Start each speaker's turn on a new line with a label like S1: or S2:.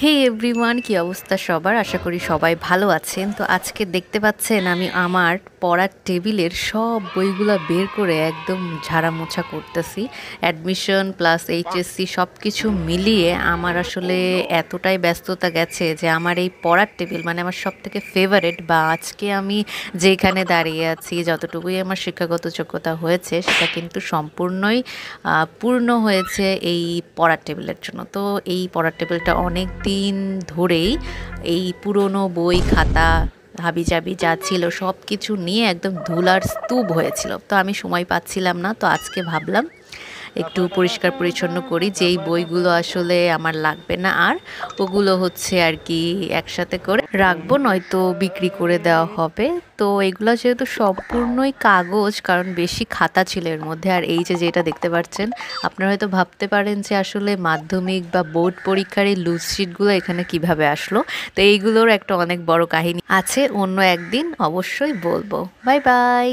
S1: হে everyone, কি অবস্থা সবার? আশা করি সবাই ভালো আছেন। তো আজকে দেখতে পাচ্ছেন আমি আমার পড়ার টেবিলের সব বইগুলা বের করে একদম ঝাড়া মোছা করতেছি। অ্যাডমিশন প্লাস এইচএসসি সব কিছু মিলিয়ে আমার আসলে এতটাই ব্যস্ততা গেছে যে আমার এই পড়ার টেবিল মানে আমার সব থেকে ফেভারেট, বা আজকে আমি যেখানে দাঁড়িয়ে আছি, যতটুকুই আমার শিক্ষাগত যোগ্যতা হয়েছে সেটা কিন্তু সম্পূর্ণই পূর্ণ হয়েছে এই পড়ার টেবিলের জন্য। তো এই পড়ার টেবিলটা অনেক দিন ধরেই এই পুরনো বই খাতা হাবিজাবি যা ছিল সব কিছু নিয়ে একদম ধুলার স্তূপ হয়েছিল। তো আমি সময় পাচ্ছিলাম না, তো আজকে ভাবলাম একটু পরিষ্কার পরিচ্ছন্ন করি, যেই বইগুলো আসলে আমার লাগবে না আর ওগুলো হচ্ছে আর কি একসাথে করে রাখবো, নয়তো বিক্রি করে দেওয়া হবে। তো এগুলো যেহেতু সম্পূর্ণই কাগজ, কারণ বেশি খাতা ছিল এর মধ্যে। আর এই যে যেটা দেখতে পাচ্ছেন, আপনারা হয়তো ভাবতে পারেন যে আসলে মাধ্যমিক বা বোর্ড পরীক্ষার এই লুজ শিটগুলো এখানে কিভাবে আসলো। তো এইগুলোর একটা অনেক বড় কাহিনী আছে, অন্য একদিন অবশ্যই বলবো। Bye bye.